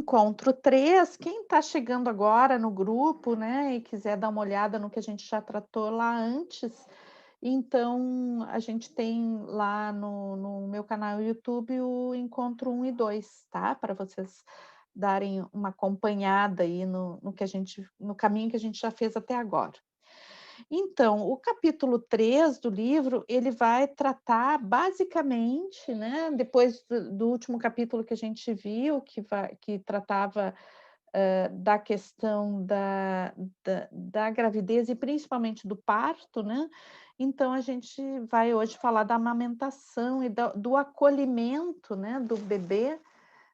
encontro 3, quem está chegando agora no grupo, né, e quiser dar uma olhada no que a gente já tratou lá antes, então a gente tem lá no meu canal YouTube o encontro 1 e 2, tá, para vocês darem uma acompanhada aí no que a gente no caminho que a gente já fez até agora. Então, o capítulo 3 do livro, ele vai tratar basicamente, né, depois do último capítulo que a gente viu, que tratava, da questão da gravidez e principalmente do parto, né, então a gente vai hoje falar da amamentação e do acolhimento, né, do bebê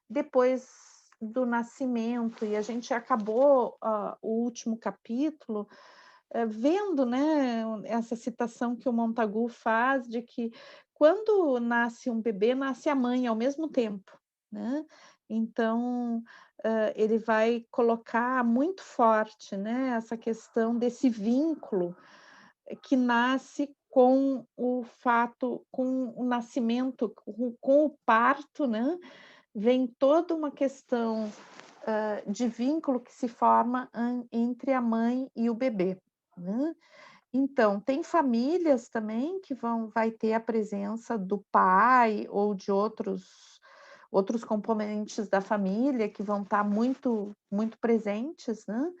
depois do nascimento. E a gente acabou, o último capítulo vendo, né, essa citação que o Montagu faz de que quando nasce um bebê, nasce a mãe ao mesmo tempo, né. Então, ele vai colocar muito forte, né, essa questão desse vínculo que nasce com o nascimento, com o parto, né, vem toda uma questão, de vínculo que se forma entre a mãe e o bebê, né. Então, tem famílias também que vai ter a presença do pai ou de outros componentes da família que vão estar muito presentes, né,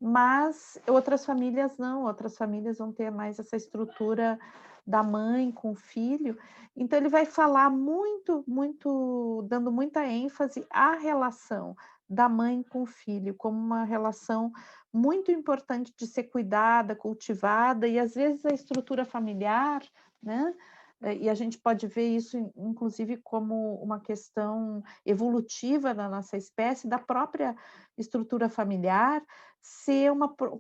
mas outras famílias não, outras famílias vão ter mais essa estrutura da mãe com o filho. Então ele vai falar muito dando muita ênfase à relação da mãe com o filho, como uma relação muito importante de ser cuidada, cultivada, e às vezes a estrutura familiar, né, e a gente pode ver isso inclusive como uma questão evolutiva da nossa espécie, da própria estrutura familiar, ser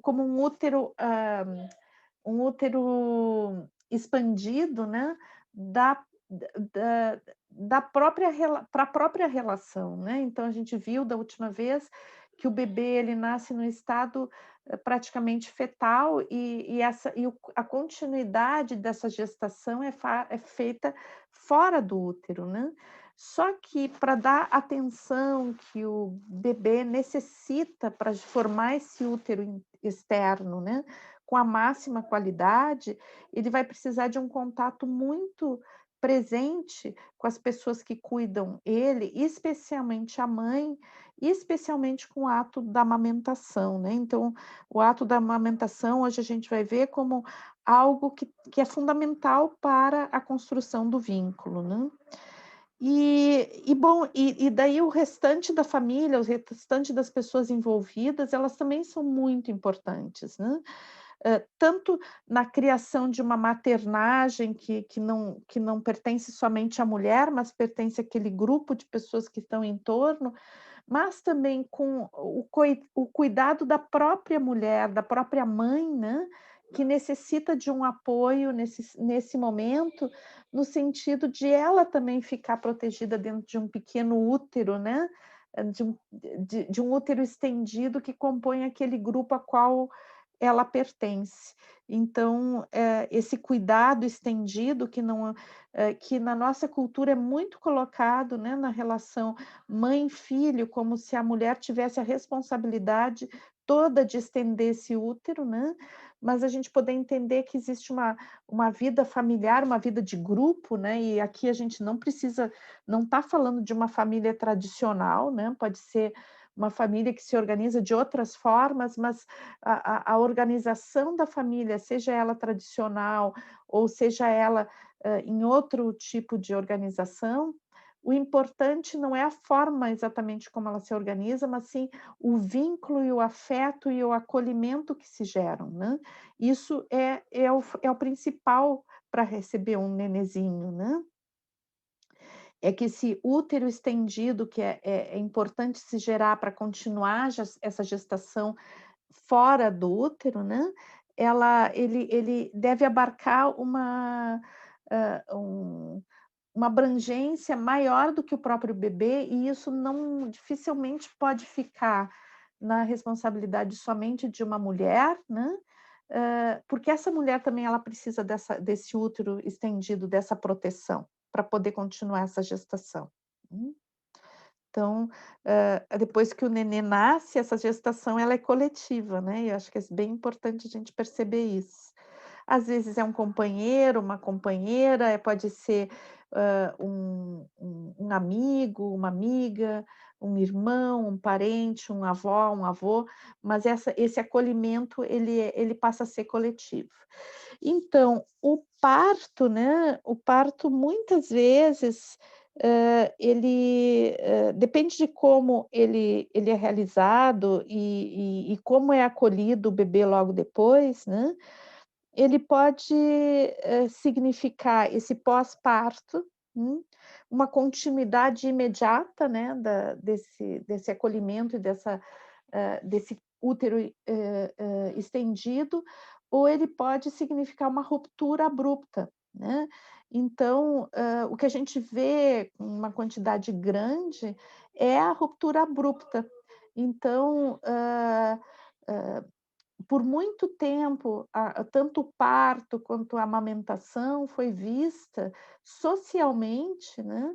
como um útero expandido, né, da da da própria para a própria relação, né. Então a gente viu da última vez que o bebê ele nasce no estado, praticamente fetal a continuidade dessa gestação é feita fora do útero, né. Só que para dar atenção que o bebê necessita para formar esse útero externo, né, com a máxima qualidade, ele vai precisar de um contato muito presente com as pessoas que cuidam ele, especialmente a mãe, e especialmente com o ato da amamentação, né. Então, o ato da amamentação, hoje a gente vai ver como algo que é fundamental para a construção do vínculo, né. E daí o restante da família, o restante das pessoas envolvidas, elas também são muito importantes, né. Tanto na criação de uma maternagem que não pertence somente à mulher, mas pertence àquele grupo de pessoas que estão em torno, mas também com o cuidado da própria mulher, da própria mãe, né, que necessita de um apoio nesse momento, no sentido de ela também ficar protegida dentro de um pequeno útero, né, de um útero estendido que compõe aquele grupo a qual ela pertence. Então, esse cuidado estendido que na nossa cultura é muito colocado, né, na relação mãe-filho, como se a mulher tivesse a responsabilidade toda de estender esse útero, né, mas a gente poder entender que existe uma vida familiar, uma vida de grupo, né, e aqui a gente não está falando de uma família tradicional, né, pode ser uma família que se organiza de outras formas, mas a organização da família, seja ela tradicional ou seja ela, em outro tipo de organização, o importante não é a forma exatamente como ela se organiza, mas sim o vínculo e o afeto e o acolhimento que se geram, né. Isso é o principal para receber um nenenzinho, né. É que esse útero estendido que é importante se gerar para continuar essa gestação fora do útero, né, ele deve abarcar hã, um uma abrangência maior do que o próprio bebê, e isso não dificilmente pode ficar na responsabilidade somente de uma mulher, né, porque essa mulher também ela precisa desse útero estendido, dessa proteção, para poder continuar essa gestação. Hum. Então, depois que o nenê nasce, essa gestação ela é coletiva, né, e eu acho que é bem importante a gente perceber isso. Às vezes é um companheiro, uma companheira, pode ser, um amigo, uma amiga, um irmão, um parente, um avó, um avô, mas esse acolhimento ele passa a ser coletivo. Então, o parto, né, o parto muitas vezes, ele, depende de como ele é realizado e como é acolhido o bebê logo depois, né, ele pode, significar esse pós-parto, uma continuidade imediata, né, desse acolhimento e desse útero, estendido, ou ele pode significar uma ruptura abrupta, né. Então, o que a gente vê com uma quantidade grande é a ruptura abrupta. Então, por muito tempo, tanto o parto quanto a amamentação foi vista socialmente, né,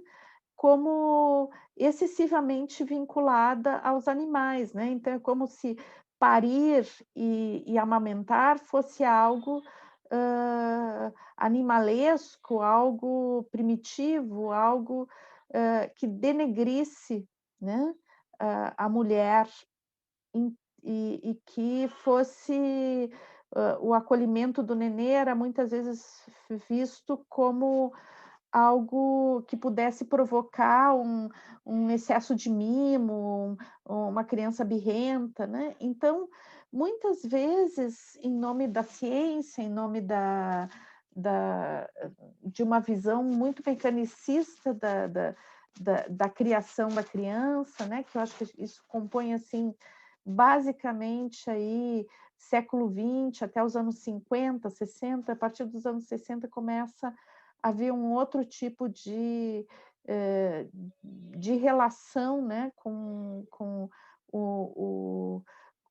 como excessivamente vinculada aos animais, né, então é como se parir e amamentar fosse algo, animalesco, algo primitivo, algo, que denegrisse, né, a mulher. E que fosse, o acolhimento do nenê era muitas vezes visto como algo que pudesse provocar um excesso de mimo, uma criança birrenta, né. Então, muitas vezes, em nome da ciência, em nome da de uma visão muito mecanicista da criação da criança, né, que eu acho que isso compõe, assim, basicamente aí século XX até os anos 50, 60. A partir dos anos 60 começa a haver um outro tipo eh, de relação, né, o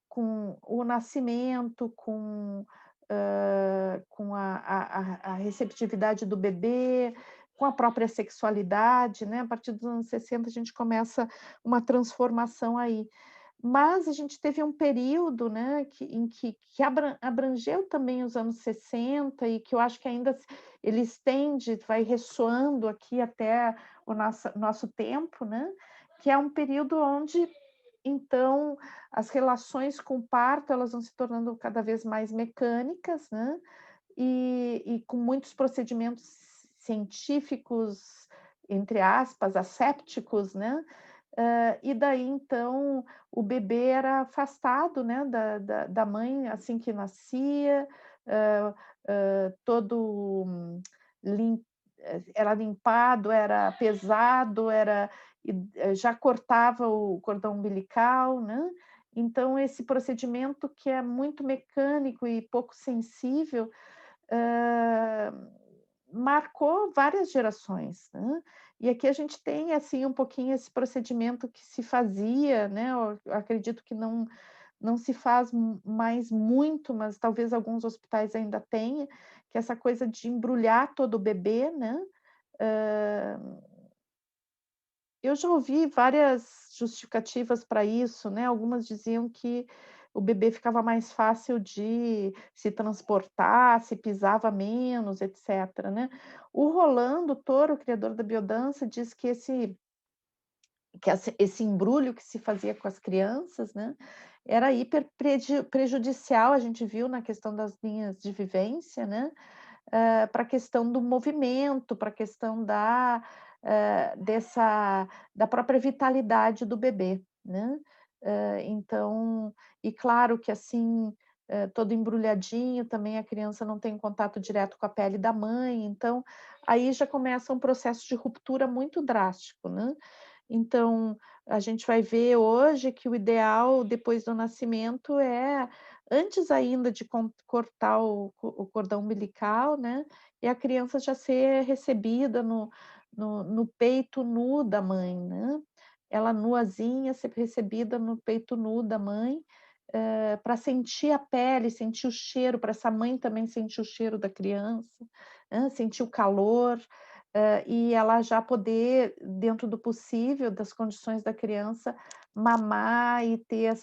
com o nascimento, com a receptividade do bebê, com a própria sexualidade, né, a partir dos anos 60 a gente começa uma transformação aí. Mas a gente teve um período, né, que abrangeu também os anos 60 e que eu acho que ainda ele estende, vai ressoando aqui até o nosso tempo, né, que é um período onde, então, as relações com o parto, elas vão se tornando cada vez mais mecânicas, né, e com muitos procedimentos científicos, entre aspas, "assépticos", né, e daí então o bebê era afastado, né, da mãe assim que nascia, todo lim era limpado, era pesado, já cortava o cordão umbilical, né. Então esse procedimento que é muito mecânico e pouco sensível, hã, marcou várias gerações, né. E aqui a gente tem, assim, um pouquinho esse procedimento que se fazia, né, eu acredito que não se faz mais muito, mas talvez alguns hospitais ainda tenha, que é essa coisa de embrulhar todo o bebê, né. Hã, eu já ouvi várias justificativas para isso, né, algumas diziam que o bebê ficava mais fácil de se transportar, se pisava menos, etcétera, né. O Rolando Toro, o criador da biodança, diz que esse embrulho que se fazia com as crianças, né, era hiper prejudicial, a gente viu na questão das linhas de vivência, né, para a questão do movimento, para a questão da própria vitalidade do bebê, né. Então e claro que, assim, todo embrulhadinho, também a criança não tem contato direto com a pele da mãe, então aí já começa um processo de ruptura muito drástico, né. Então, a gente vai ver hoje que o ideal depois do nascimento é, antes ainda de cortar o cordão umbilical, né, e a criança já ser recebida no peito nu da mãe, né. Ela nuazinha ser recebida no peito nu da mãe, pra sentir a pele, sentir o cheiro, para essa mãe também sentir o cheiro da criança, sentir o calor. e ela já poder, dentro do possível, das condições da criança, mamar e ter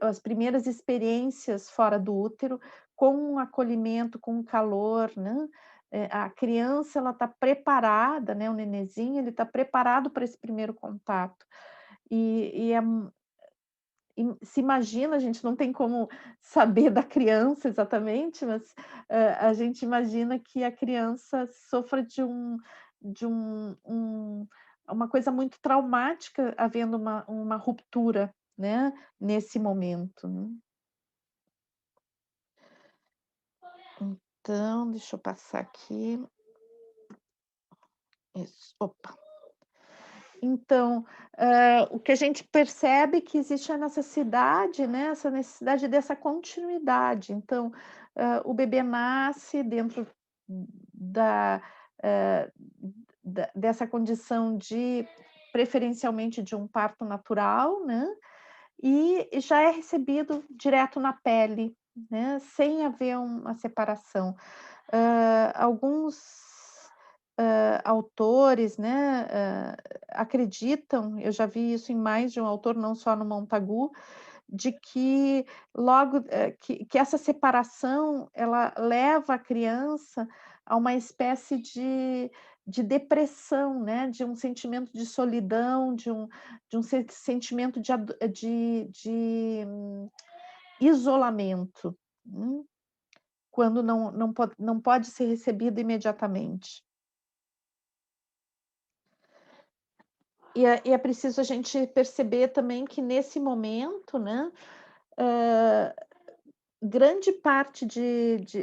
as primeiras experiências fora do útero, com um acolhimento, com um calor, né. A criança ela está preparada, né, o nenenzinho, ele está preparado para esse primeiro contato. E é se imagina, a gente não tem como saber da criança exatamente, mas, a gente imagina que a criança sofra de uma coisa muito traumática, havendo uma ruptura, né, nesse momento, né. Então, deixa eu passar aqui. Isso, opa. Então, o que a gente percebe é que existe a necessidade, né, essa necessidade dessa continuidade. Então, o bebê nasce dentro da, eh, dessa condição de preferencialmente de um parto natural, né, e já é recebido direto na pele, né, sem haver uma separação. Alguns, autores, né, acreditam, eu já vi isso em mais de um autor, não só no Montagu, de que logo, que essa separação, ela leva a criança a uma espécie de depressão, né, de um sentimento de solidão, de um sentimento de isolamento, quando não pode ser recebido imediatamente. E é preciso a gente perceber também que nesse momento, né, hã, grande parte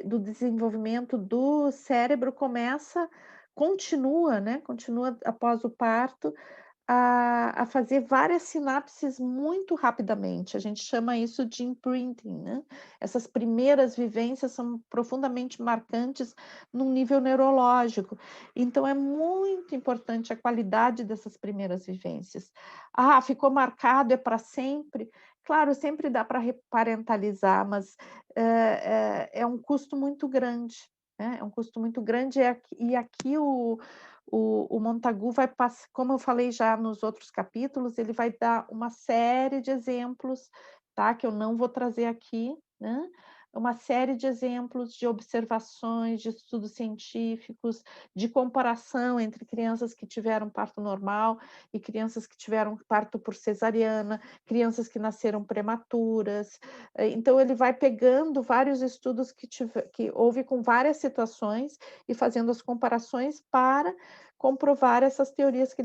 do desenvolvimento do cérebro continua após o parto a fazer várias sinapses muito rapidamente. A gente chama isso de imprinting, né. Essas primeiras vivências são profundamente marcantes num nível neurológico. Então é muito importante a qualidade dessas primeiras vivências. Ah, ficou marcado, é para sempre? Claro, sempre dá para reparentalizar, mas, é um custo muito grande, né, é um custo muito grande, e aqui o Montagu vai passar, como eu falei já nos outros capítulos, ele vai dar uma série de exemplos, tá, que eu não vou trazer aqui, né, uma série de exemplos de observações, de estudos científicos, de comparação entre crianças que tiveram parto normal e crianças que tiveram parto por cesariana, crianças que nasceram prematuras. Então ele vai pegando vários estudos que houve com várias situações e fazendo as comparações para comprovar essas teorias que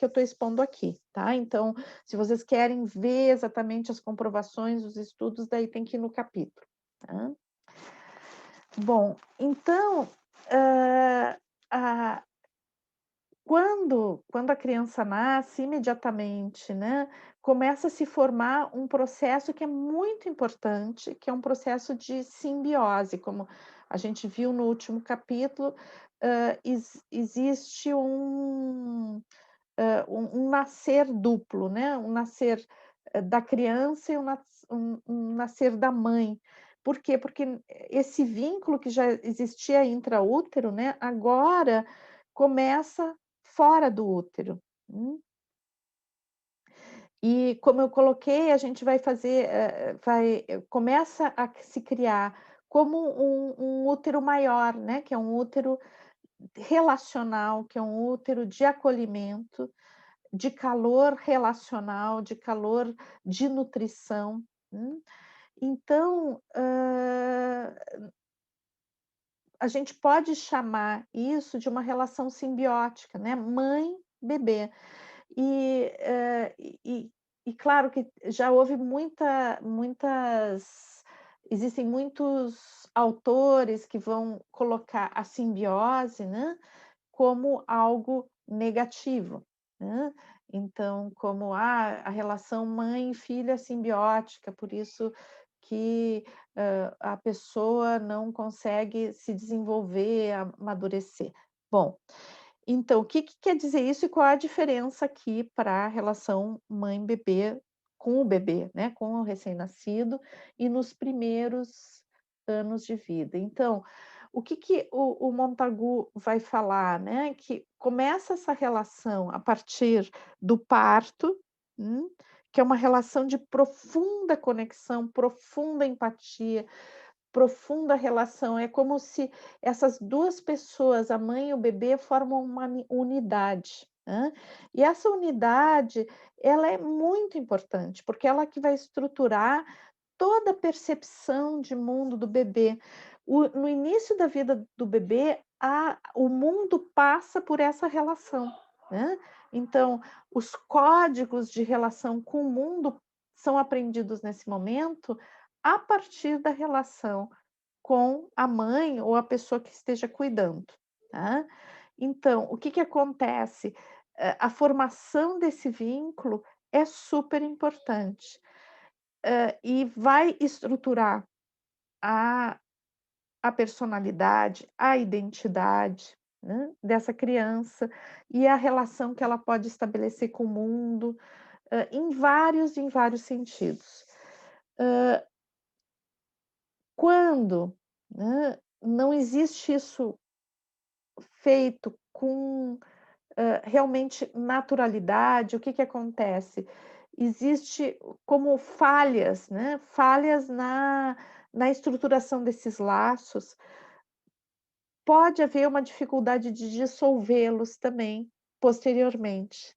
eu estou expondo aqui, tá. Então, se vocês querem ver exatamente as comprovações, os estudos, daí tem que ir no capítulo, tá. Bom, então, hã, a quando a criança nasce, imediatamente, né, começa a se formar um processo que é muito importante, que é um processo de simbiose, como a gente viu no último capítulo. Existe um nascer duplo, né, um nascer, da criança e um nascer da mãe. Por quê? Porque esse vínculo que já existia intraútero, né, agora começa fora do útero. E como eu coloquei, a gente vai fazer, começa a se criar como um útero maior, né, que é um útero relacional, que é um útero de acolhimento, de calor relacional, de calor de nutrição. Então, a gente pode chamar isso de uma relação simbiótica, né, mãe-bebê. E, claro que já houve muitas existem muitos autores que vão colocar a simbiose, né, como algo negativo, né. Então, como, a relação mãe e filha é simbiótica, por isso que, a pessoa não consegue se desenvolver, amadurecer. Bom, então, o que que quer dizer isso e qual a diferença aqui para a relação mãe-bebê com o bebê, né, com o recém-nascido e nos primeiros anos de vida. Então, o que que o Montagu vai falar, né, que começa essa relação a partir do parto, que é uma relação de profunda conexão, profunda empatia, profunda relação, é como se essas 2 pessoas, a mãe e o bebê, formam uma unidade, e essa unidade, ela é muito importante, porque ela que vai estruturar toda a percepção de mundo do bebê. No início da vida do bebê, o mundo passa por essa relação, né. Então, os códigos de relação com o mundo são aprendidos nesse momento, a partir da relação com a mãe ou a pessoa que esteja cuidando, tá. Então, o que que acontece? A formação desse vínculo é super importante, e vai estruturar a a personalidade, a identidade, dessa criança e a relação que ela pode estabelecer com o mundo, em vários sentidos. Quando, não existe isso feito com, realmente naturalidade, o que que acontece? Existe como falhas, né, falhas na estruturação desses laços, pode haver uma dificuldade de dissolvê-los também, posteriormente,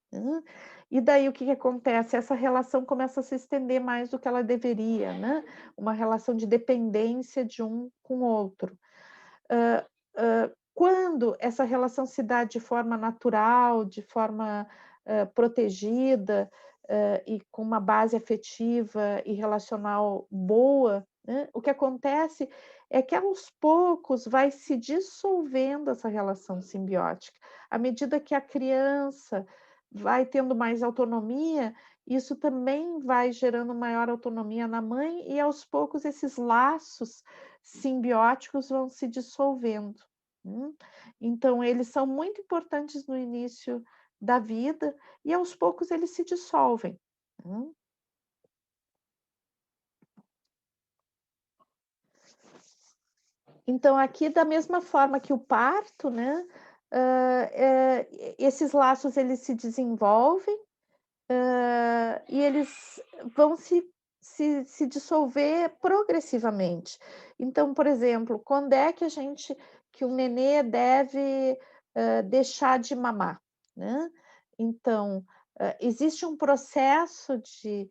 E daí o que que acontece? Essa relação começa a se estender mais do que ela deveria, uma relação de dependência de um com o outro. Quando essa relação se dá de forma natural, de forma, protegida, e com uma base afetiva e relacional boa, o que acontece é que aos poucos vai se dissolvendo essa relação simbiótica. À medida que a criança vai tendo mais autonomia, isso também vai gerando maior autonomia na mãe e aos poucos esses laços simbióticos vão se dissolvendo. Hum. Então eles são muito importantes no início da vida e aos poucos eles se dissolvem. Hum. Então aqui da mesma forma que o parto, esses laços eles se desenvolvem, e eles vão se dissolver progressivamente. Então, por exemplo, quando é que o nenê deve, deixar de mamar, né. Então, existe um processo de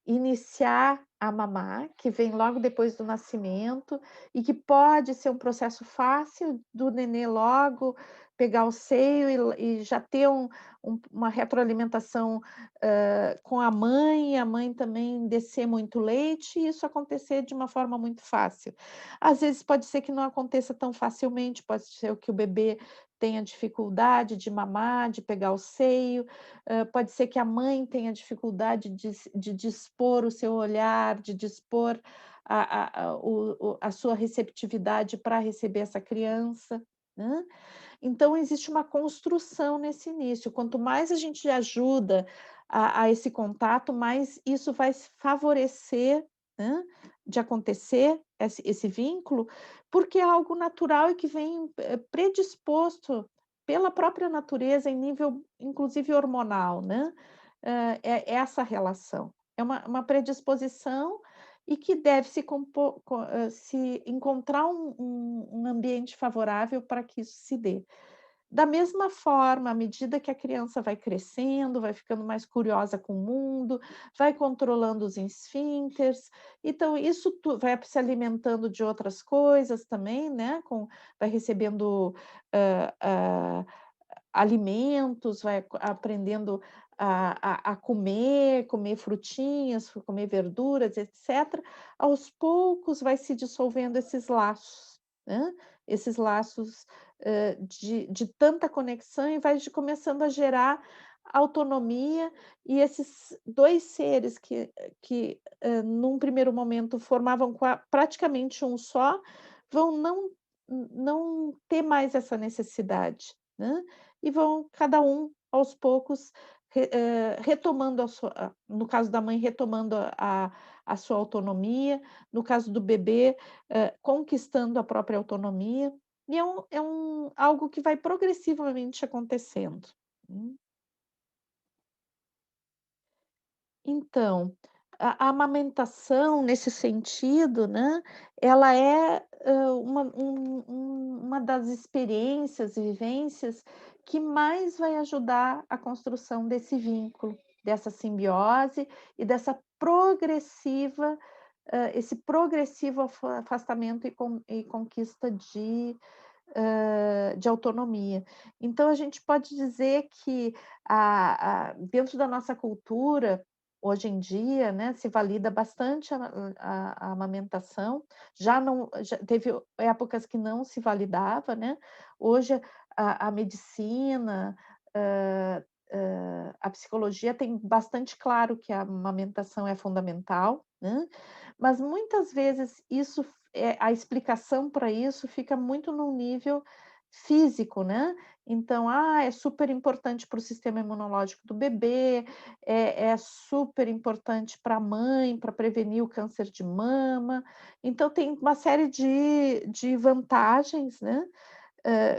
iniciar a mamar, que vem logo depois do nascimento, e que pode ser um processo fácil do nenê logo pegar o seio e já ter uma retroalimentação, com a mãe também descer muito leite e isso acontecer de uma forma muito fácil. Às vezes pode ser que não aconteça tão facilmente, pode ser que o bebê tenha dificuldade de mamar, de pegar o seio, pode ser que a mãe tenha dificuldade de dispor o seu olhar, de dispor a sua receptividade para receber essa criança, né. Então existe uma construção nesse início, quanto mais a gente ajuda a esse contato, mais isso vai se favorecer, de acontecer esse vínculo, porque é algo natural e que vem, predisposto pela própria natureza em nível inclusive hormonal, é essa relação. É uma predisposição e que deve se encontrar um ambiente favorável para que isso se dê. Da mesma forma, à medida que a criança vai crescendo, vai ficando mais curiosa com o mundo, vai controlando os esfíncteres, então isso vai se alimentando de outras coisas também, vai recebendo, alimentos, vai aprendendo a comer frutinhas, comer verduras, etcétera. Aos poucos vai se dissolvendo esses laços, esses laços, de tanta conexão e vai começando a gerar autonomia, e esses 2 seres que, num primeiro momento formavam praticamente um só, vão não ter mais essa necessidade, e vão cada um aos poucos retomando no caso da mãe, retomando a sua autonomia, no caso do bebê, conquistando a própria autonomia. e algo que vai progressivamente acontecendo. Hum. Então, a amamentação nesse sentido, né, ela é, uma das experiências e vivências que mais vai ajudar a construção desse vínculo, dessa simbiose e dessa progressiva esse progressivo afastamento e conquista de autonomia. Então a gente pode dizer que dentro da nossa cultura, hoje em dia, né, se valida bastante a amamentação, já teve épocas que não se validava, né, hoje a medicina, a psicologia tem bastante claro que a amamentação é fundamental, né, mas muitas vezes a explicação para isso fica muito no nível físico, né. Então, é super importante para o sistema imunológico do bebê, é super importante para a mãe, para prevenir o câncer de mama. Então tem uma série de vantagens, né,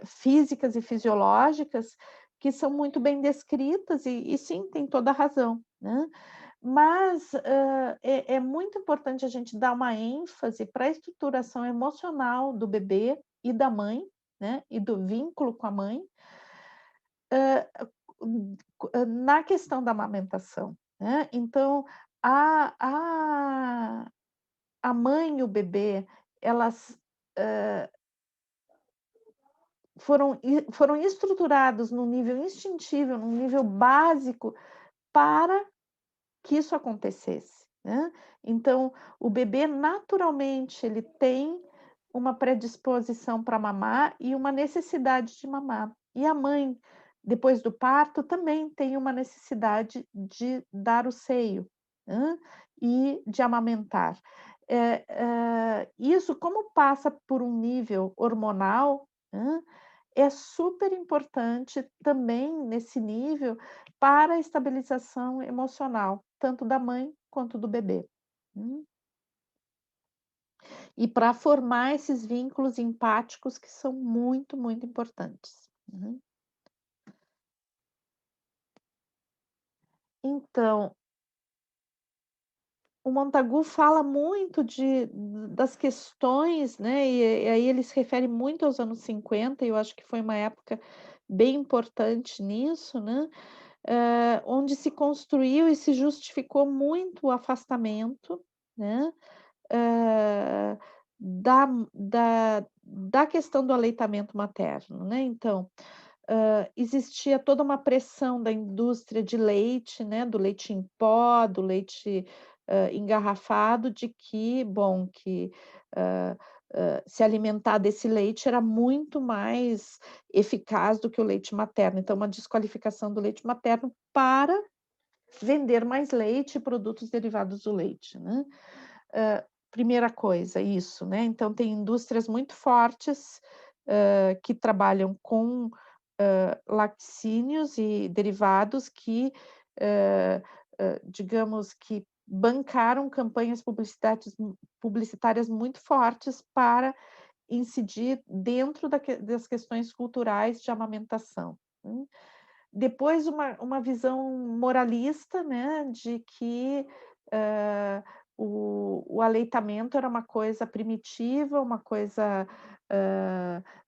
físicas e fisiológicas que são muito bem descritas e sim, tem toda a razão, né. Mas, é muito importante a gente dar uma ênfase para a estruturação emocional do bebê e da mãe, né, e do vínculo com a mãe, na questão da amamentação, né. Então, a a a mãe e o bebê, elas, foram estruturados num nível instintivo, num nível básico para que isso acontecesse, né. Então, o bebê naturalmente ele tem uma predisposição para mamar e uma necessidade de mamar. E a mãe, depois do parto, também tem uma necessidade de dar o seio, hã, e de amamentar. Isso como passa por um nível hormonal, hã, é super importante também nesse nível para a estabilização emocional, tanto da mãe quanto do bebê. Hum. E para formar esses vínculos empáticos que são muito, muito importantes. Uhum. Então, o Montagu fala muito das questões, né, e aí ele se refere muito aos anos 50 e eu acho que foi uma época bem importante nisso, né, onde se construiu e se justificou muito o afastamento, né, hã, da questão do aleitamento materno, né. Então, existia toda uma pressão da indústria de leite, né, do leite em pó, do leite, engarrafado, de que, bom, que, hã se alimentar desse leite era muito mais eficaz do que o leite materno, então uma desqualificação do leite materno para vender mais leite e produtos derivados do leite, né. Primeira coisa, isso, né, então tem indústrias muito fortes, que trabalham com, laticínios e derivados que, digamos que bancaram campanhas publicitárias muito fortes para incidir dentro das questões culturais de amamentação. Depois uma visão moralista, né, de que, hã, o aleitamento era uma coisa primitiva, uma coisa,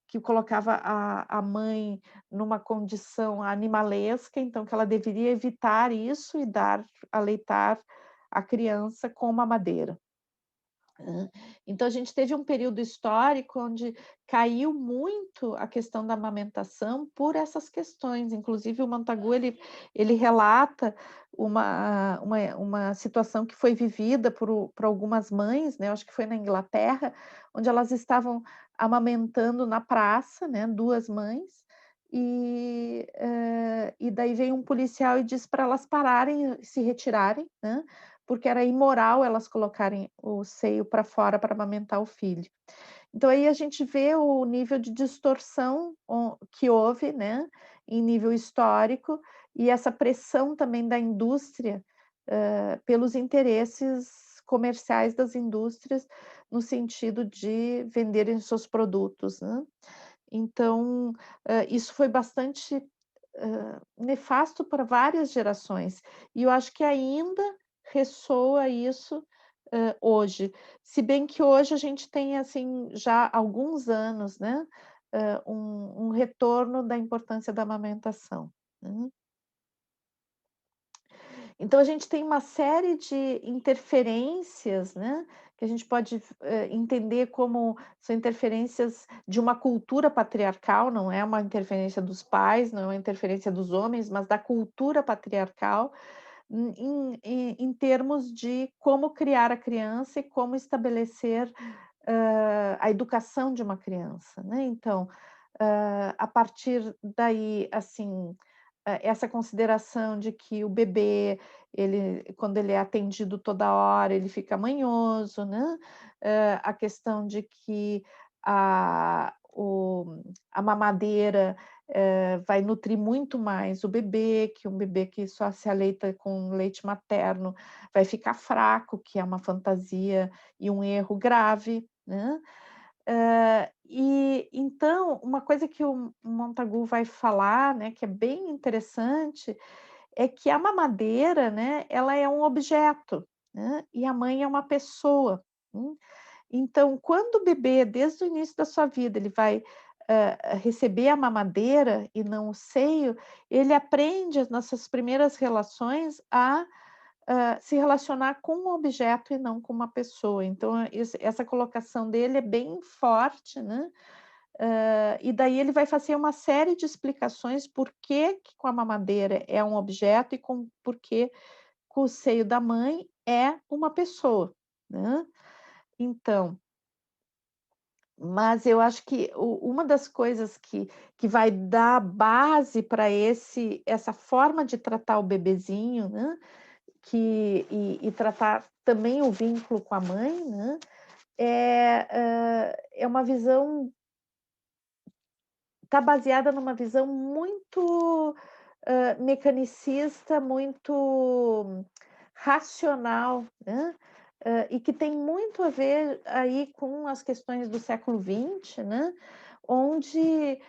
que colocava a mãe numa condição animalesca, então que ela deveria evitar isso e aleitar a criança com mamadeira. Então a gente teve um período histórico onde caiu muito a questão da amamentação por essas questões, inclusive o Montagu ele relata uma situação que foi vivida por algumas mães, né, eu acho que foi na Inglaterra, onde elas estavam amamentando na praça, né, 2 mães, e daí veio um policial e disse para elas pararem e se retirarem, né, porque era imoral elas colocarem o seio para fora para amamentar o filho. Então aí a gente vê o nível de distorção que houve, né, em nível histórico, e essa pressão também da indústria, pelos interesses comerciais das indústrias, no sentido de venderem seus produtos, né. Então, isso foi bastante, nefasto para várias gerações, e eu acho que ainda ressoa isso, hoje. Se bem que hoje a gente tem, assim, já há alguns anos, né, um retorno da importância da amamentação, né. Então a gente tem uma série de interferências, né, que a gente pode, entender como são interferências de uma cultura patriarcal, não é uma interferência dos pais, não é uma interferência dos homens, mas da cultura patriarcal, em termos de como criar a criança e como estabelecer, a educação de uma criança, né. Então, a partir daí, assim, essa consideração de que o bebê, ele quando ele é atendido toda hora, ele fica manhoso, né, a questão de que a mamadeira, vai nutrir muito mais o bebê, que um bebê que só se aleita com leite materno vai ficar fraco, que é uma fantasia e um erro grave, né. E então, uma coisa que o Montagu vai falar, né, que é bem interessante, é que a mamadeira, né, ela é um objeto, né, e a mãe é uma pessoa. hum. Então, quando o bebê, desde o início da sua vida, ele vai, receber a mamadeira e não o seio, ele aprende as nossas primeiras relações a se relacionar com um objeto e não com uma pessoa. Então, essa colocação dele é bem forte, né, e daí ele vai fazer uma série de explicações por que que com a mamadeira é um objeto e por que com o seio da mãe é uma pessoa, né. Então, mas eu acho que uma das coisas que vai dar base para essa forma de tratar o bebezinho, né, e tratar também o vínculo com a mãe, né, é uma visão, está baseada numa visão muito, mecanicista, muito racional, né, e que tem muito a ver aí com as questões do século XX, né, onde,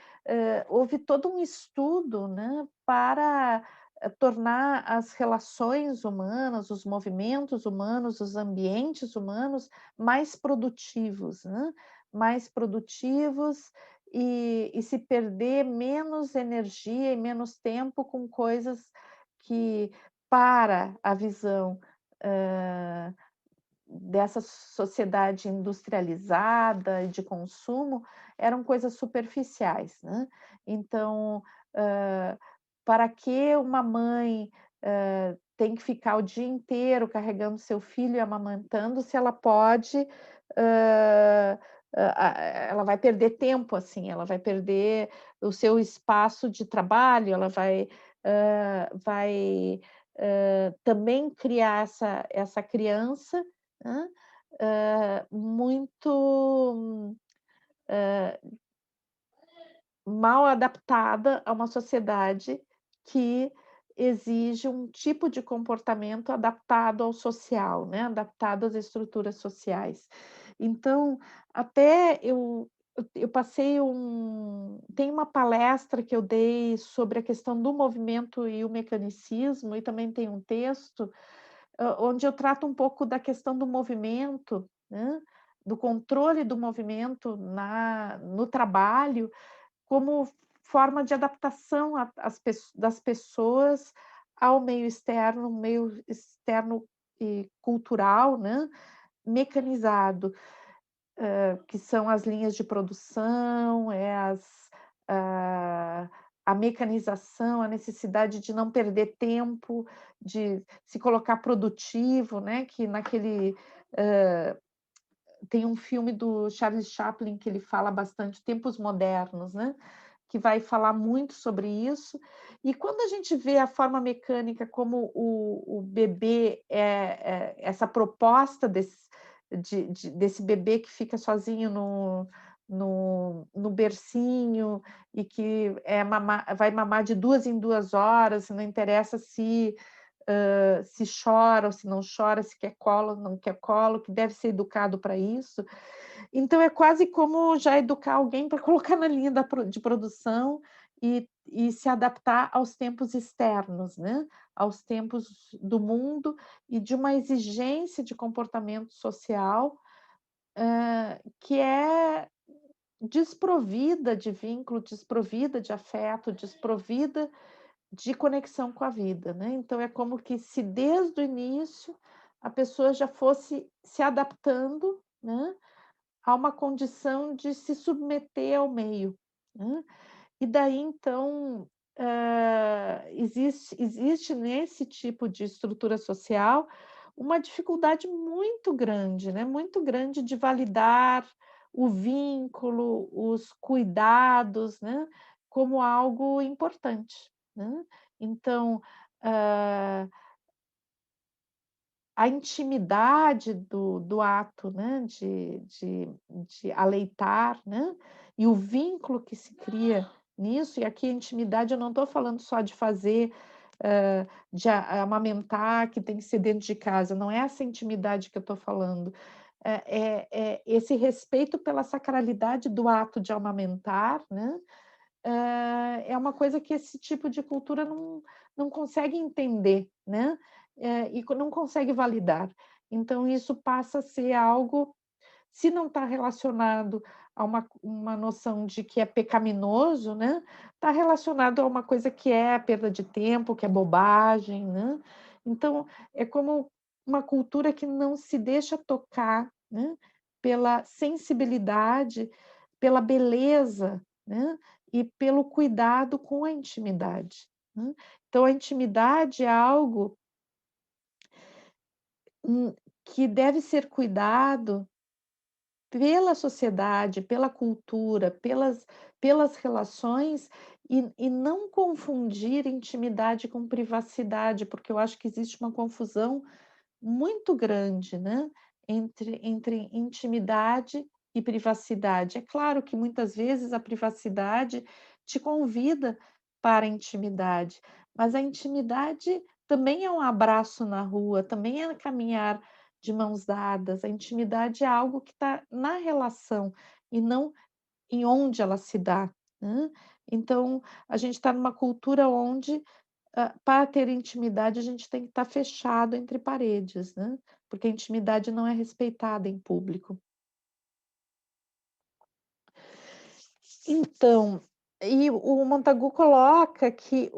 houve todo um estudo, né, para, tornar as relações humanas, os movimentos humanos, os ambientes humanos mais produtivos, né, mais produtivos e se perder menos energia e menos tempo com coisas que, para a visão, hã, dessa sociedade industrializada e de consumo, eram coisas superficiais, né. Então, hã, para que uma mãe, tem que ficar o dia inteiro carregando seu filho e amamantando, se ela pode, hã, ela vai perder tempo, assim, ela vai perder o seu espaço de trabalho, ela vai também criar essa criança, hã, muito, mal adaptada a uma sociedade que exige um tipo de comportamento adaptado ao social, né, adaptado às estruturas sociais. Então, até eu passei tem uma palestra que eu dei sobre a questão do movimento e o mecanicismo, e também tem um texto, onde eu trato um pouco da questão do movimento, né, do controle do movimento no trabalho, como forma de adaptação das pessoas ao meio externo e cultural, né, mecanizado, que são as linhas de produção, a a mecanização, a necessidade de não perder tempo, de se colocar produtivo, né, que tem um filme do Charles Chaplin que ele fala bastante, Tempos Modernos, né, que vai falar muito sobre isso. E quando a gente vê a forma mecânica como o bebê essa proposta desse bebê que fica sozinho no bercinho e que vai mamar de 2 em 2 horas, não interessa se chora ou se não chora, se quer colo, não quer colo, que deve ser educado para isso. Então é quase como já educar alguém para colocar na linha de produção e se adaptar aos tempos externos, né, aos tempos do mundo e de uma exigência de comportamento social, que é desprovida de vínculo, desprovida de afeto, desprovida de conexão com a vida, né. Então é como que se desde o início a pessoa já fosse se adaptando, né, a uma condição de se submeter ao meio, né. E daí então, existe nesse tipo de estrutura social uma dificuldade muito grande, né, muito grande de validar o vínculo, os cuidados, né, como algo importante, né. Então, hã a intimidade do ato, né, de aleitar, né, e o vínculo que se cria nisso, e aqui a intimidade eu não estou falando só de fazer, de amamentar, que tem que ser dentro de casa, não é essa intimidade que eu estou falando. É esse respeito pela sacralidade do ato de amamentar, né, é uma coisa que esse tipo de cultura não consegue entender, né, e não consegue validar. Então isso passa a ser algo, se não está relacionado a uma noção de que é pecaminoso, né, está relacionado a uma coisa que é perda de tempo, que é bobagem, né. Então é como uma cultura que não se deixa tocar, né, pela sensibilidade, pela beleza, né, e pelo cuidado com a intimidade, né. Então a intimidade é algo, que deve ser cuidado pela sociedade, pela cultura, pelas relações e não confundir intimidade com privacidade, porque eu acho que existe uma confusão muito grande, né, entre intimidade e privacidade. É claro que muitas vezes a privacidade te convida para a intimidade, mas a intimidade também é um abraço na rua, também é caminhar de mãos dadas. A intimidade é algo que está na relação e não em onde ela se dá, né. Então, a gente está numa cultura onde, para ter intimidade, a gente tem que estar fechado entre paredes, né, porque a intimidade não é respeitada em público. Então, e o Montagu coloca que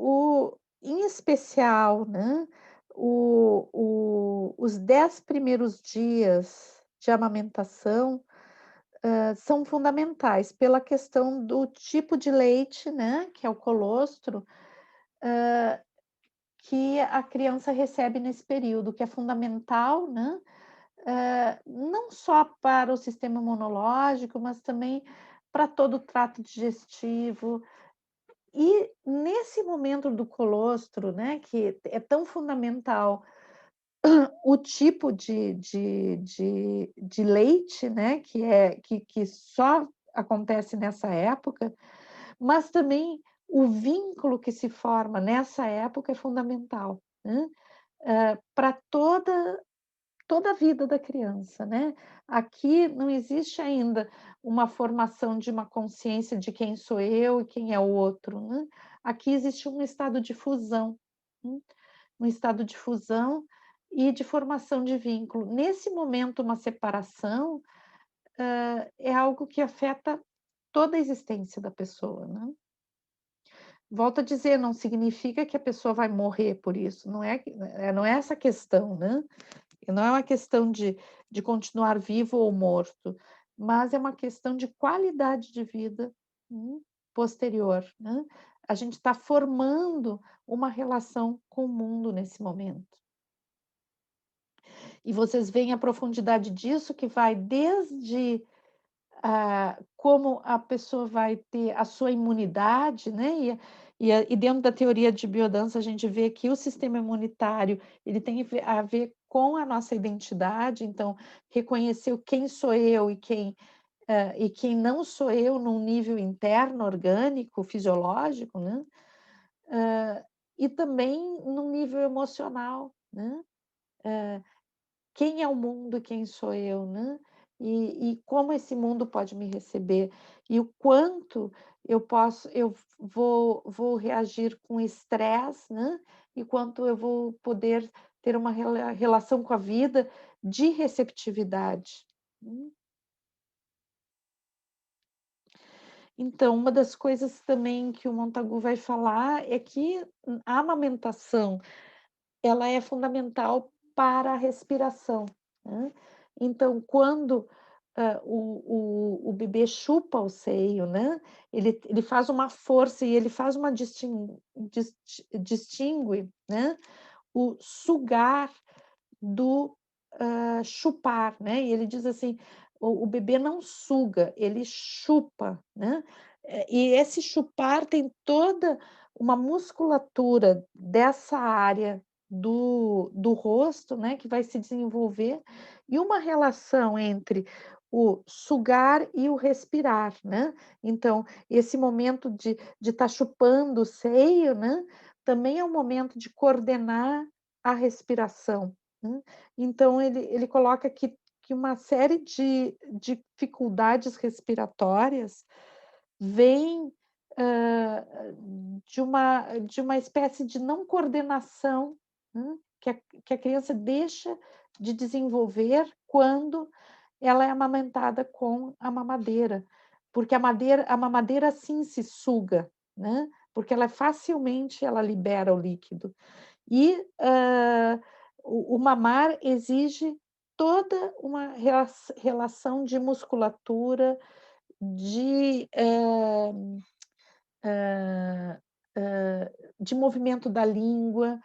em especial, né, os 10 primeiros dias de amamentação, são fundamentais pela questão do tipo de leite, né, que é o colostro, que a criança recebe nesse período, que é fundamental, né, não só para o sistema imunológico, mas também para todo o trato digestivo. E nesse momento do colostro, né, que é tão fundamental o tipo de leite, né, que só acontece nessa época, mas também o vínculo que se forma nessa época é fundamental, né, pra toda a vida da criança, né. Aqui não existe ainda uma formação de uma consciência de quem sou eu e quem é o outro, né. Aqui existe um estado de fusão, né, um estado de fusão e de formação de vínculo. Nesse momento, uma separação, é algo que afeta toda a existência da pessoa, né. Volto a dizer, não significa que a pessoa vai morrer por isso, não é essa a questão, né. E não é uma questão de continuar vivo ou morto, mas é uma questão de qualidade de vida, posterior, né. A gente está formando uma relação com o mundo nesse momento. E vocês veem a profundidade disso que vai desde, como a pessoa vai ter a sua imunidade, né, e dentro da teoria de biodança a gente vê que o sistema imunitário, ele tem a ver com a nossa identidade, então reconhecer o quem sou eu e quem não sou eu num nível interno, orgânico, fisiológico, né, e também num nível emocional, né. Quem é o mundo e quem sou eu, né. e como esse mundo pode me receber, e o quanto eu vou reagir com estresse, né, e quanto eu vou poder ter uma relação com a vida de receptividade. Hum. Então, uma das coisas também que o Montagu vai falar é que a amamentação, ela é fundamental para a respiração, né. Então, quando, o bebê chupa o seio, né, ele faz uma força e ele faz uma distingue, né, o sugar do, chupar, né, e ele diz assim: "O bebê não suga, ele chupa", né. E esse chupar tem toda uma musculatura dessa área do rosto, né, que vai se desenvolver, e uma relação entre o sugar e o respirar, né. Então, esse momento de estar chupando o seio, né, também é um momento de coordenar a respiração, né. Então ele coloca que uma série de dificuldades respiratórias vem, hã, de uma espécie de não coordenação, né, que a criança deixa de desenvolver quando ela é amamentada com a mamadeira, porque a mamadeira sim se suga, né, porque ela libera o líquido. E, o mamar exige toda uma relação de musculatura, de, hã, de movimento da língua,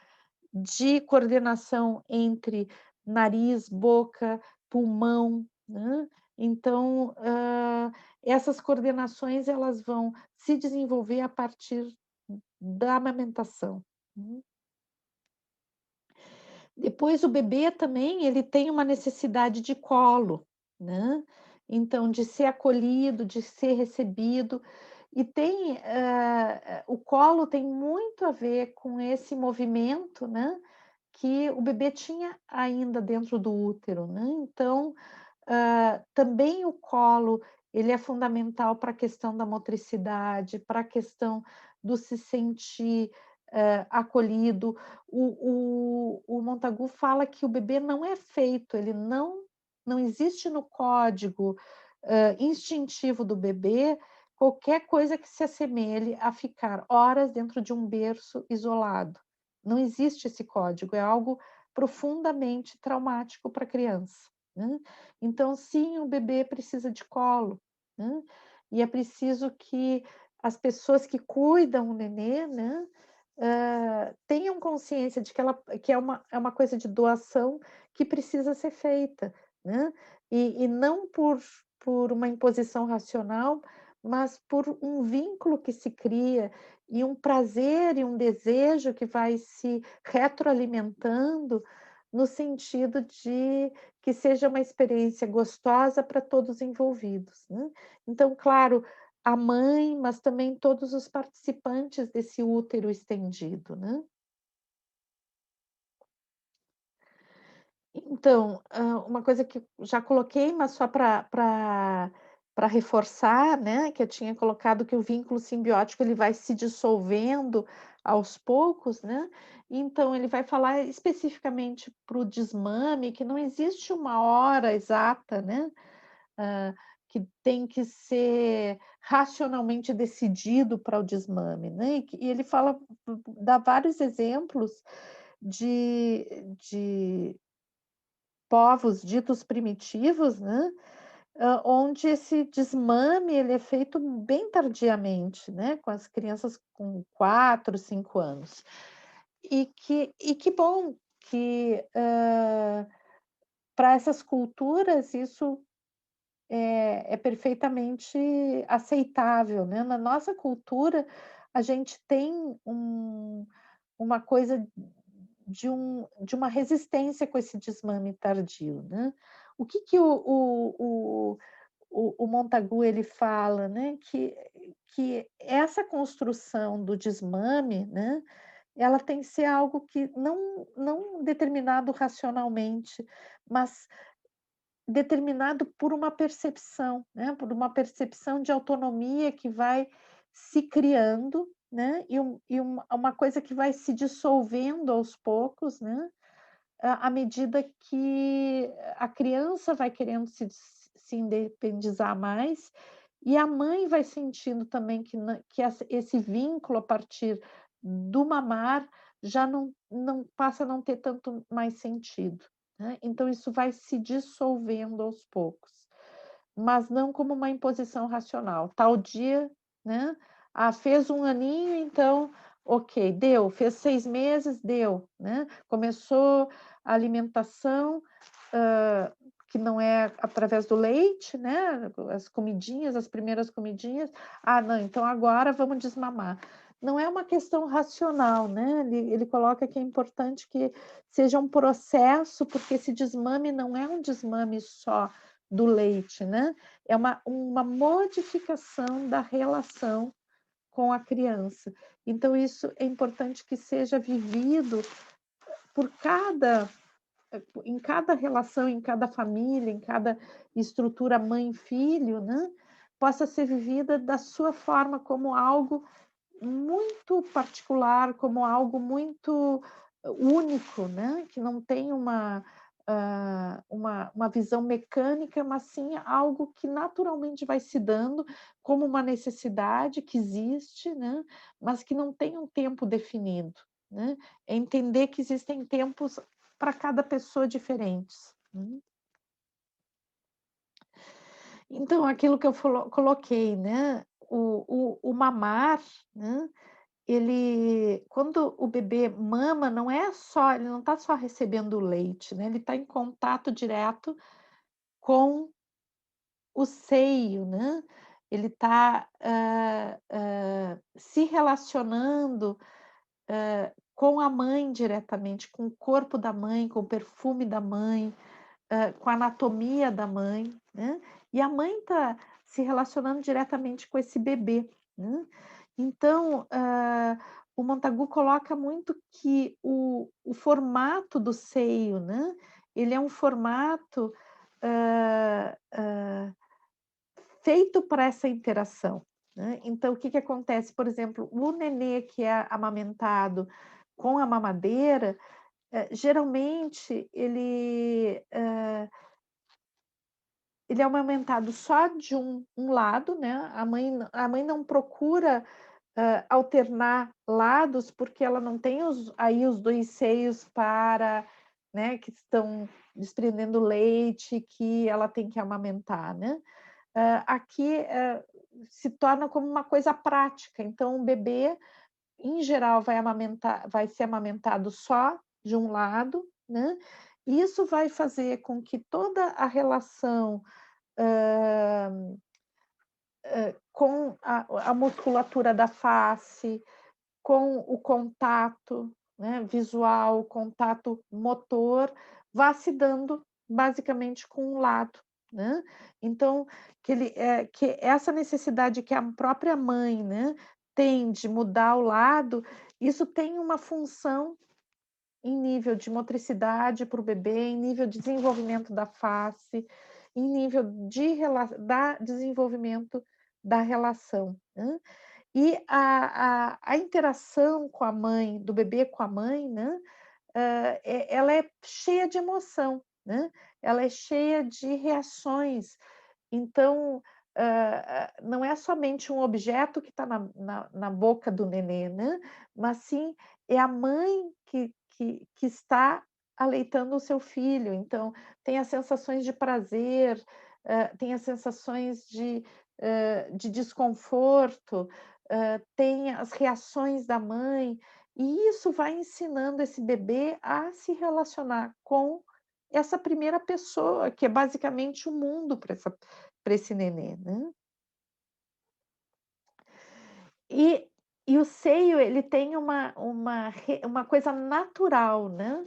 de coordenação entre nariz, boca, pulmão, né. Então, essas coordenações elas vão se desenvolver a partir da amamentação. Uhum. Depois o bebê também, ele tem uma necessidade de colo, né, então de ser acolhido, de ser recebido, e tem, o colo tem muito a ver com esse movimento, né, que o bebê tinha ainda dentro do útero, né, então, também o colo, ele é fundamental para a questão da motricidade, para a questão do se sentir, acolhido. O Montagu fala que o bebê não é feito, ele não existe no código, instintivo do bebê, qualquer coisa que se assemelhe a ficar horas dentro de um berço isolado. Não existe esse código, é algo profundamente traumático para a criança, né. Então sim, o bebê precisa de colo, né, e é preciso que as pessoas que cuidam o nenê, né, tenham consciência de que é uma coisa de doação que precisa ser feita, né, e não por uma imposição racional, mas por um vínculo que se cria, e um prazer e um desejo que vai se retroalimentando, no sentido de que seja uma experiência gostosa para todos os envolvidos, né. Então, claro, a mãe, mas também todos os participantes desse útero estendido, né. Então, uma coisa que eu já coloquei, mas só para reforçar, né, que eu tinha colocado que o vínculo simbiótico ele vai se dissolvendo aos poucos, né, então ele vai falar especificamente para o desmame, que não existe uma hora exata, né, que tem que ser racionalmente decidido para o desmame, né, e ele fala dá vários exemplos de povos ditos primitivos, né, onde esse desmame ele é feito bem tardiamente, né, com as crianças com 4, 5 anos. E que bom que, para essas culturas isso é perfeitamente aceitável, né. Na nossa cultura, a gente tem uma coisa de uma resistência com esse desmame tardio, né. O que que o Montagu ele fala, né, que essa construção do desmame, né, ela tem que ser algo que não determinado racionalmente, mas determinado por uma percepção, né, por uma percepção de autonomia que vai se criando, né, uma coisa que vai se dissolvendo aos poucos, né, à medida que a criança vai querendo se independizar mais, e a mãe vai sentindo também que esse vínculo a partir do mamar já não passa a não ter tanto mais sentido, né. Então isso vai se dissolvendo aos poucos, mas não como uma imposição racional. Tal dia, né, fez um aninho, então, ok, deu. Fez 6 meses, deu, né. Começou a alimentação, que não é através do leite, né, as comidinhas, as primeiras comidinhas. "Ah, não, então agora vamos desmamar". Não é uma questão racional, né, ele coloca que é importante que seja um processo, porque esse desmame não é um desmame só do leite, né, é uma modificação da relação com a criança. Então isso é importante que seja vivido por em cada relação, em cada família, em cada estrutura mãe-filho, né, possa ser vivida da sua forma como algo muito particular, como algo muito único, né, que não tem uma visão mecânica, mas sim algo que naturalmente vai se dando como uma necessidade que existe, né, mas que não tem um tempo definido, né. É entender que existem tempos para cada pessoa diferentes, né. Então aquilo que eu coloquei, né, o mamar, né, ele quando o bebê mama, não é só ele não está só recebendo o leite, né, ele está em contato direto com o seio, né, ele está, se relacionando, com a mãe diretamente, com o corpo da mãe, com o perfume da mãe, com a anatomia da mãe, né, e a mãe está se relacionando diretamente com esse bebê, né. Então, o Montagu coloca muito que o formato do seio, né, ele é um formato, hã, hã, feito para essa interação, né. Então o que que acontece, por exemplo, o nenê que é amamentado com a mamadeira, geralmente ele é amamentado só de um lado, né, a mãe não procura, alternar lados, porque ela não tem os 2 seios para, né, que estão desprendendo leite, que ela tem que amamentar, né. Aqui, se torna como uma coisa prática, então o bebê, em geral, vai ser amamentado só de um lado, né, e isso vai fazer com que toda a relação, hã com a musculatura da face, com o contato, né, visual, contato motor, vá se dando basicamente com um lado, né. Então, que essa necessidade que a própria mãe, né, tem de mudar o lado, isso tem uma função em nível de motricidade para o bebê, em nível de desenvolvimento da face, em nível da desenvolvimento da relação, né. E a interação com a mãe, do bebê com a mãe, né, ela é cheia de emoção, né, ela é cheia de reações. Então, não é somente um objeto que está na boca do nenê, né, mas sim é a mãe que está aleitando o seu filho, então tem as sensações de prazer, tem as sensações de desconforto, tem as reações da mãe, e isso vai ensinando esse bebê a se relacionar com essa primeira pessoa, que é basicamente o mundo para esse nenê, né. E e o seio, ele tem uma coisa natural, né,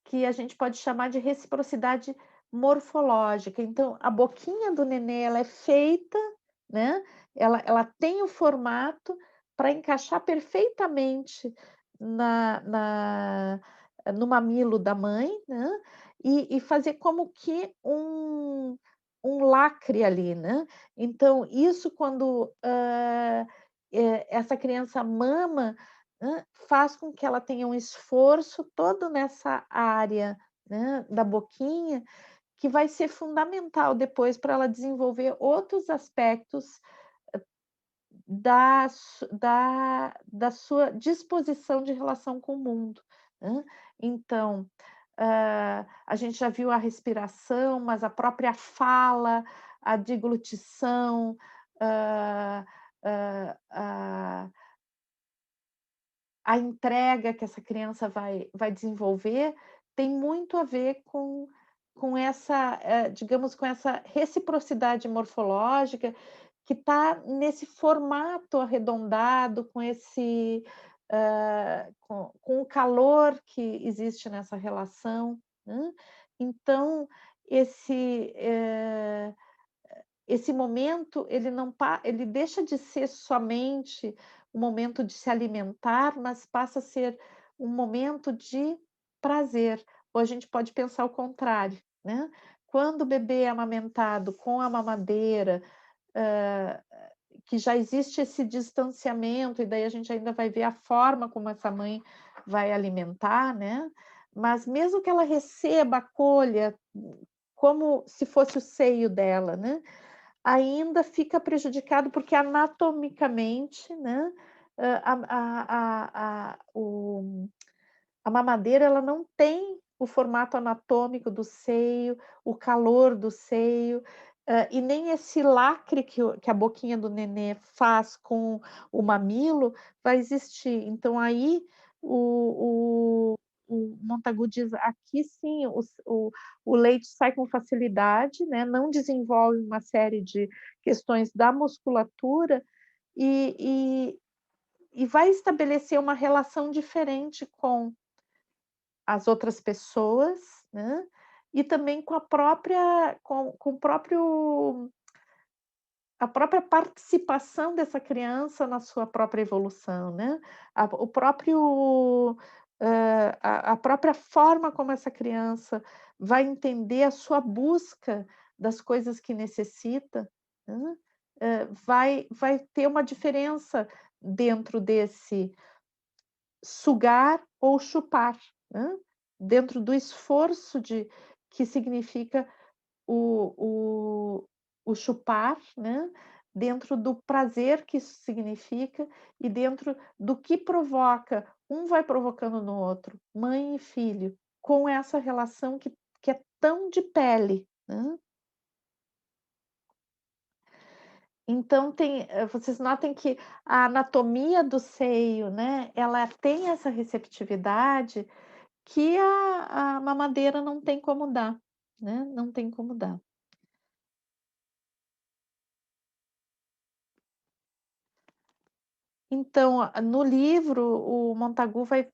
que a gente pode chamar de reciprocidade morfológica. Então, a boquinha do nenê, ela é feita, né, ela tem o formato para encaixar perfeitamente na na no mamilo da mãe, né, e fazer como que um lacre ali, né. Então isso quando, essa criança mama, faz com que ela tenha um esforço todo nessa área, né, da boquinha, que vai ser fundamental depois para ela desenvolver outros aspectos da sua disposição de relação com o mundo, né. Então, a gente já viu a respiração, mas a própria fala, a deglutição, hã, a entrega que essa criança vai desenvolver, tem muito a ver com essa, digamos, com essa reciprocidade morfológica que está nesse formato arredondado, com esse, com o calor que existe nessa relação, né. Então esse, esse momento ele deixa de ser somente um momento de se alimentar, mas passa a ser um momento de prazer, ou a gente pode pensar o contrário, né. Quando o bebê é amamentado com a mamadeira, hã, que já existe esse distanciamento, e daí a gente ainda vai ver a forma como essa mãe vai alimentar, né, mas mesmo que ela receba, acolha, como se fosse o seio dela, né, ainda fica prejudicado, porque anatomicamente, né, a mamadeira ela não tem o formato anatômico do seio, o calor do seio, e nem esse lacre que a boquinha do nenê faz com o mamilo vai existir. Então aí o Montagu diz: "Aqui sim, o leite sai com facilidade, né, não desenvolve uma série de questões da musculatura e e vai estabelecer uma relação diferente com as outras pessoas, né, e também com a própria com o próprio a própria participação dessa criança na sua própria evolução, né. O próprio, a própria forma como essa criança vai entender a sua busca das coisas que necessita, né, vai ter uma diferença dentro desse sugar ou chupar, né, dentro do esforço que significa o o chupar, né, dentro do prazer que isso significa e dentro do que provoca, um vai provocando no outro, mãe e filho, com essa relação que é tão de pele, né. Então vocês notem que a anatomia do seio, né, ela tem essa receptividade que a mamadeira não tem como dar, né, não tem como dar. Então, no livro, o Montagu vai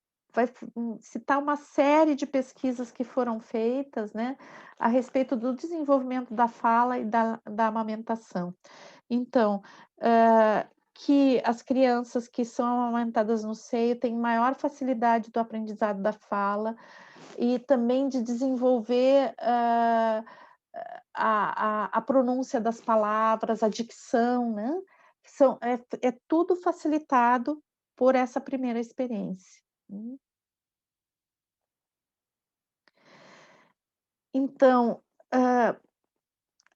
citar uma série de pesquisas que foram feitas, né, a respeito do desenvolvimento da fala e da amamentação. Então, que as crianças que são amamentadas no seio têm maior facilidade do aprendizado da fala e também de desenvolver, a pronúncia das palavras, a dicção, né, é tudo facilitado por essa primeira experiência. Hum. Então, hã,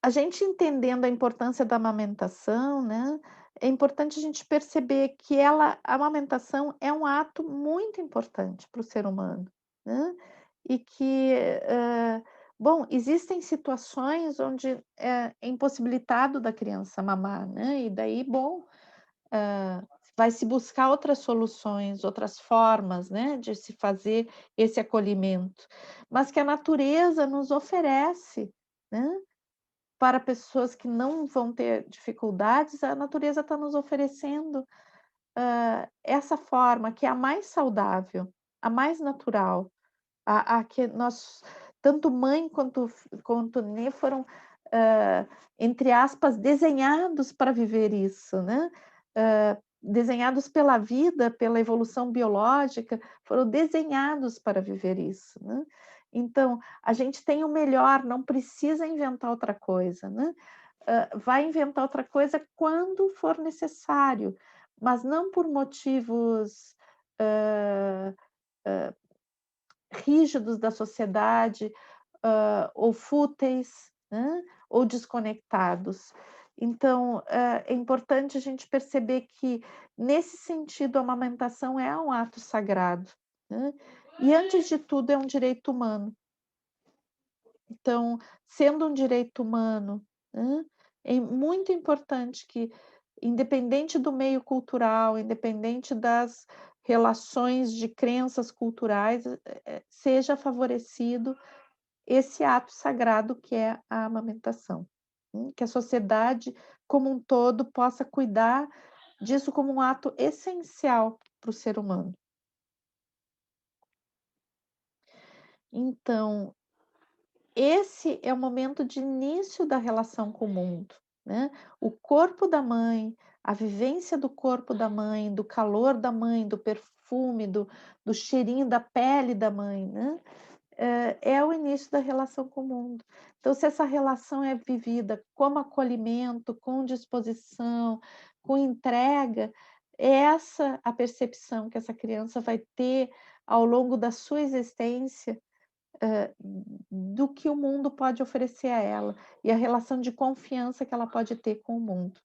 a gente entendendo a importância da amamentação, né, é importante a gente perceber que a amamentação é um ato muito importante para o ser humano, né, e que, bom, existem situações onde é impossibilitado da criança mamar, né, e daí, bom, vai se buscar outras soluções, outras formas, né, de se fazer esse acolhimento, mas que a natureza nos oferece, né, para pessoas que não vão ter dificuldades, a natureza está nos oferecendo, essa forma que é a mais saudável, a mais natural, a que nós tanto mãe quanto nenê foram, entre aspas, "desenhados" para viver isso, né, desenhados pela vida, pela evolução biológica, foram desenhados para viver isso, né. Então, a gente tem o melhor, não precisa inventar outra coisa, né. Vai inventar outra coisa quando for necessário, mas não por motivos, hã, rígidos da sociedade, ou fúteis, né, ou desconectados. Então, é importante a gente perceber que, nesse sentido, a amamentação é um ato sagrado, né, e antes de tudo é um direito humano. Então, sendo um direito humano, né, é muito importante que, independente do meio cultural, independente das relações de crenças culturais, seja favorecido esse ato sagrado que é a amamentação, que a sociedade como um todo possa cuidar disso como um ato essencial para o ser humano. Então, esse é o momento de início da relação com o mundo, né. O corpo da mãe, a vivência do corpo da mãe, do calor da mãe, do perfume, do cheirinho da pele da mãe, né, é o início da relação com o mundo. Então, se essa relação é vivida como acolhimento, com disposição, com entrega, é essa a percepção que essa criança vai ter ao longo da sua existência, do que o mundo pode oferecer a ela, e a relação de confiança que ela pode ter com o mundo.